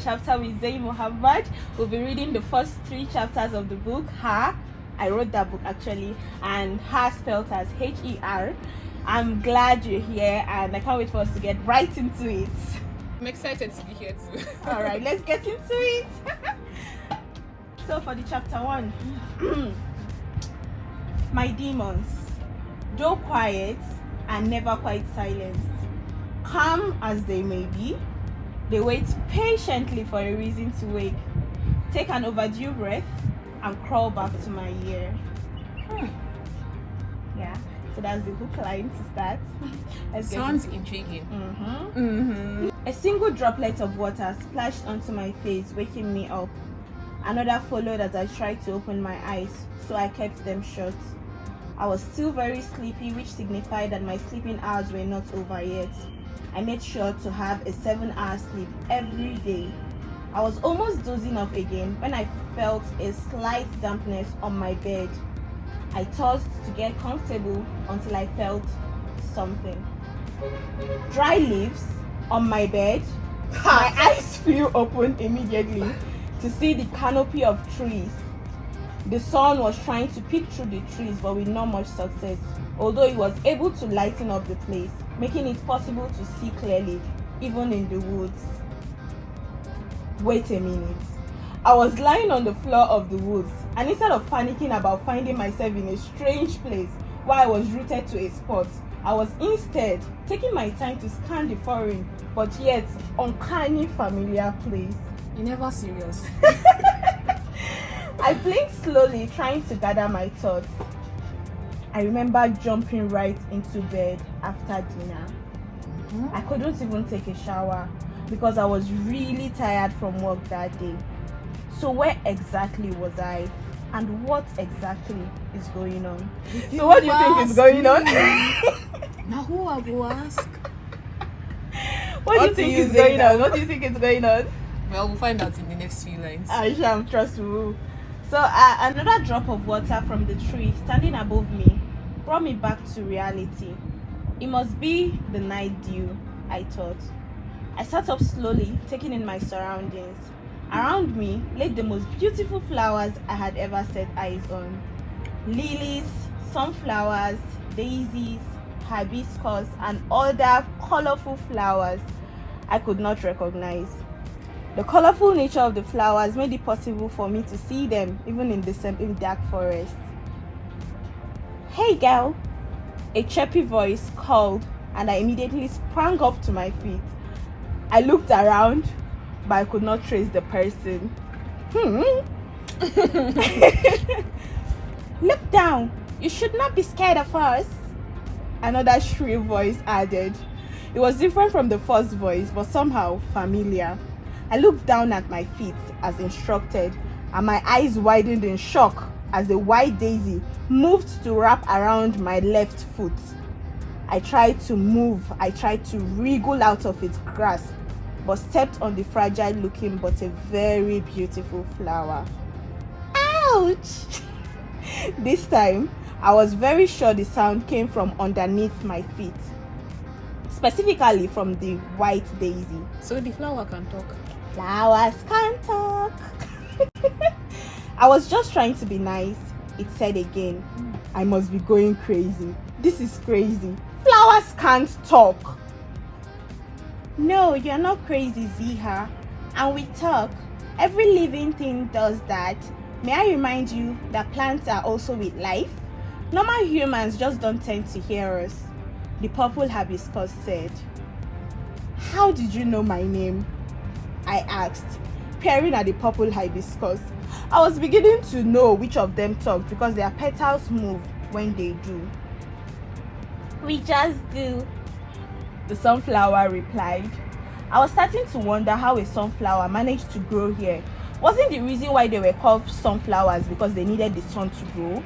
chapter with Zaiimuhammed. We'll be reading the first 3 chapters of the book, Her. I wrote that book actually, and Her spelled as Her. I'm glad you're here, and I can't wait for us to get right into it. I'm excited to be here too. All right, let's get into it. So for the chapter 1, my demons, though quiet and never quite silenced, calm as they may be, they wait patiently for a reason to wake, take an overdue breath, and crawl back to my ear. Yeah, so that's the hook line to start. Sounds intriguing. A single droplet of water splashed onto my face, waking me up. Another followed as I tried to open my eyes, so I kept them shut. I was still very sleepy, which signified that my sleeping hours were not over yet. I made sure to have a 7-hour sleep every day. I was almost dozing off again when I felt a slight dampness on my bed. I tossed to get comfortable until I felt something. Dry leaves on my bed. My eyes flew open immediately to see the canopy of trees. The sun was trying to peek through the trees, but with not much success, although it was able to lighten up the place, making it possible to see clearly, even in the woods. Wait a minute. I was lying on the floor of the woods, and instead of panicking about finding myself in a strange place where I was rooted to a spot, I was instead taking my time to scan the foreign, but yet uncanny familiar place. You're never serious. I blinked slowly, trying to gather my thoughts. I remember jumping right into bed after dinner. I couldn't even take a shower because I was really tired from work that day. So where exactly was I? And what exactly is going on? So what do you think is going on? Now who I will ask? What do you think is going on? What do you think is going on? Well, we'll find out in the next few lines. I shall trust you. So another drop of water from the tree standing above me brought me back to reality. It must be the night dew, I thought. I sat up slowly, taking in my surroundings. Around me lay the most beautiful flowers I had ever set eyes on. Lilies, sunflowers, daisies, hibiscus, and other colorful flowers I could not recognize. The colorful nature of the flowers made it possible for me to see them even in the dark forest. "Hey girl," a chirpy voice called, and I immediately sprang up to my feet. I looked around, but I could not trace the person. "Look down, you should not be scared of us," another shrill voice added. It was different from the first voice, but somehow familiar. I looked down at my feet as instructed, and my eyes widened in shock as the white daisy moved to wrap around my left foot. I tried to move, I tried to wriggle out of its grasp, but stepped on the fragile looking but a very beautiful flower. Ouch! This time, I was very sure the sound came from underneath my feet, specifically from the white daisy. So the flower can talk. Flowers can't talk. I was just trying to be nice, it said again. I must be going crazy. This is crazy. Flowers can't talk. "No, you're not crazy, Zeeha. And we talk. Every living thing does that. May I remind you that plants are also with life? Normal humans just don't tend to hear us," the purple hibiscus said. "How did you know my name?" I asked, peering at the purple hibiscus. I was beginning to know which of them talked because their petals move when they do. "We just do," the sunflower replied. I was starting to wonder how a sunflower managed to grow here. Wasn't the reason why they were called sunflowers because they needed the sun to grow?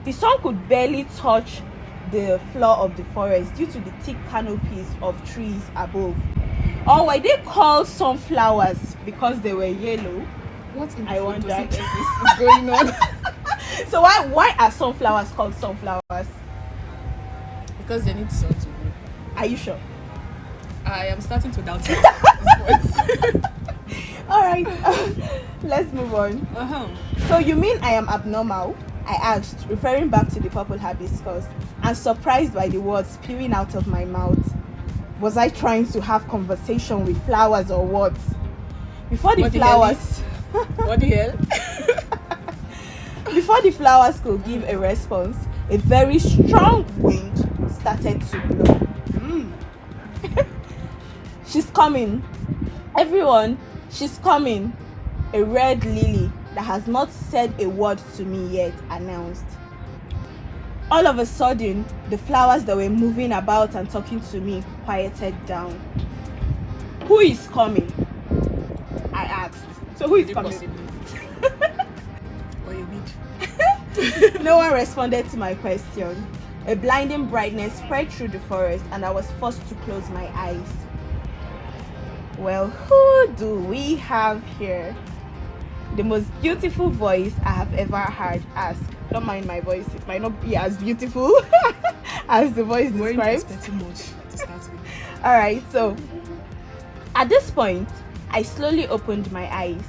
The sun could barely touch the floor of the forest due to the thick canopies of trees above. Or were they called sunflowers because they were yellow? What in I wonder. is going on? So why are sunflowers called sunflowers? Because they need sun to grow. Are you sure? I am starting to doubt it at this point. All right, let's move on. So you mean I am abnormal? I asked, referring back to the purple hibiscus, and surprised by the words spewing out of my mouth. Was I trying to have conversation with flowers or what? Before the flowers... What the hell? Before the flowers could give a response, a very strong wind started to blow. She's coming. Everyone, she's coming. A red lily that has not said a word to me yet announced. All of a sudden, the flowers that were moving about and talking to me quieted down. Who is coming? I asked. So who is coming? Or a weed. No one responded to my question. A blinding brightness spread through the forest and I was forced to close my eyes. Well, who do we have here? The most beautiful voice I have ever heard ask. Don't mind my voice, it might not be as beautiful as the voice describes. Too much to start with. Alright, so at this point, I slowly opened my eyes.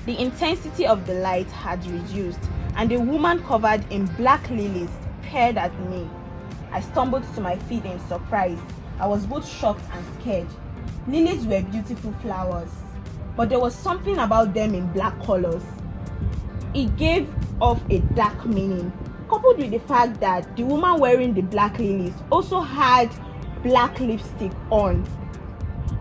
The intensity of the light had reduced, and a woman covered in black lilies peered at me. I stumbled to my feet in surprise. I was both shocked and scared. Lilies were beautiful flowers, but there was something about them in black colors. It gave off a dark meaning, coupled with the fact that the woman wearing the black lilies also had black lipstick on.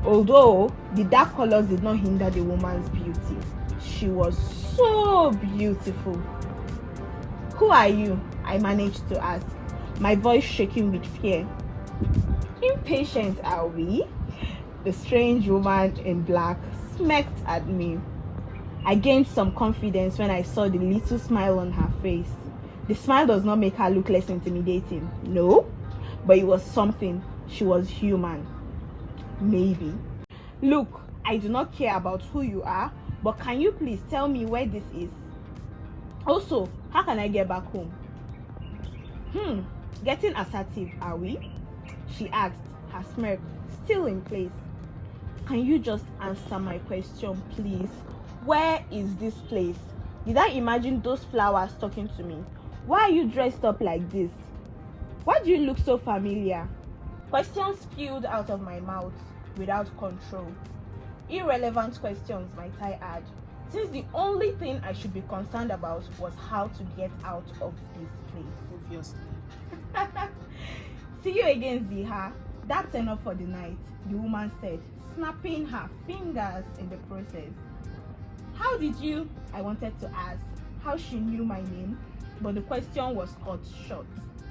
Although the dark colors did not hinder the woman's beauty, she was so beautiful. Who are you? I managed to ask, my voice shaking with fear. Impatient are we? The strange woman in black smirked at me. I gained some confidence when I saw the little smile on her face. The smile does not make her look less intimidating, no, but it was something. She was human. Maybe. Look, I do not care about who you are, but can you please tell me where this is? Also, how can I get back home? Getting assertive, are we? She asked, her smirk still in place. Can you just answer my question, please? Where is this place? Did I imagine those flowers talking to me? Why are you dressed up like this? Why do you look so familiar? Questions spewed out of my mouth without control. Irrelevant questions, might I add, since the only thing I should be concerned about was how to get out of this place. Obviously. See you again, Zeeha. That's enough for the night, the woman said, snapping her fingers in the process. How did you? I wanted to ask how she knew my name, but the question was cut short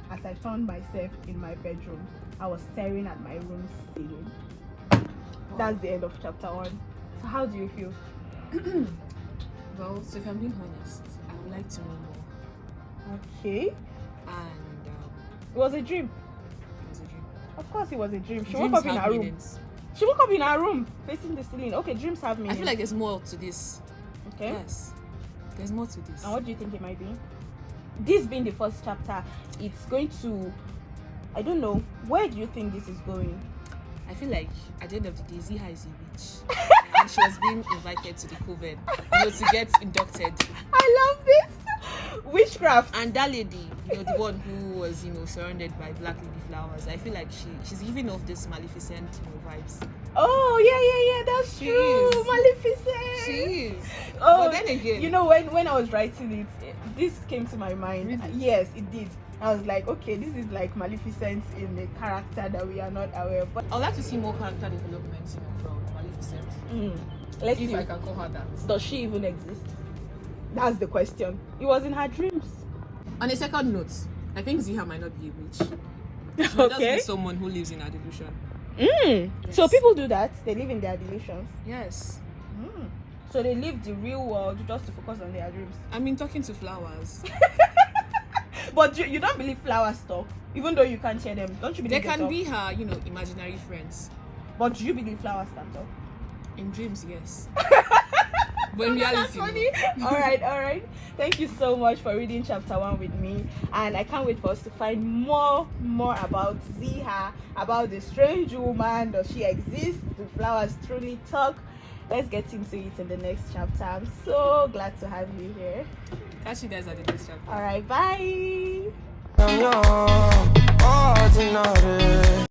as I found myself in my bedroom. I was staring at my room ceiling. That's the end of chapter 1. So how do you feel? Well, so if I'm being honest, I would like to know more. Okay. And It was a dream. it was a dream. Of course it was a dream. She Dreams woke up in have her room. meanings. She woke up in her room facing the ceiling. Okay, dreams have meaning. I feel like there's more to this. Okay. Yes. There's more to this. And what do you think it might be? This being the first chapter, it's going to, I don't know, where do you think this is going? I feel like at the end of the day, Zeeha is a witch. And she was being invited to the coven, to get inducted. I love this. Witchcraft. And that lady, the one who was, surrounded by black lady flowers, I feel like she's giving off this Maleficent, vibes. Oh, yeah, that's She true. is. Maleficent. She is. Oh, But then again, when I was writing it, this came to my mind. Really? Yes, it did. I was like, okay, this is like Maleficent in a character that we are not aware of. But I'd like to see more character development, from Maleficent. let's If see. I can call her that. Does she even exist? That's the question. It was in her dreams. On a second note, I think Zeeha might not be a witch. She might just be someone who lives in her delusion. Yes. So people do that. They live in their delusions. Yes. So they leave the real world just to focus on their dreams. I mean, talking to flowers. But you don't believe flowers talk, even though you can't hear them. Don't you believe There they can talk? be her, imaginary friends. But do you believe flowers can talk? In dreams, yes. But in That's reality, funny. All right. Thank you so much for reading chapter 1 with me, and I can't wait for us to find more about Zeeha, about the strange woman. Does she exist? Do flowers truly talk? let's get into it in the next chapter. I'm so glad to have you here. Catch you guys at the next chapter. All right, bye.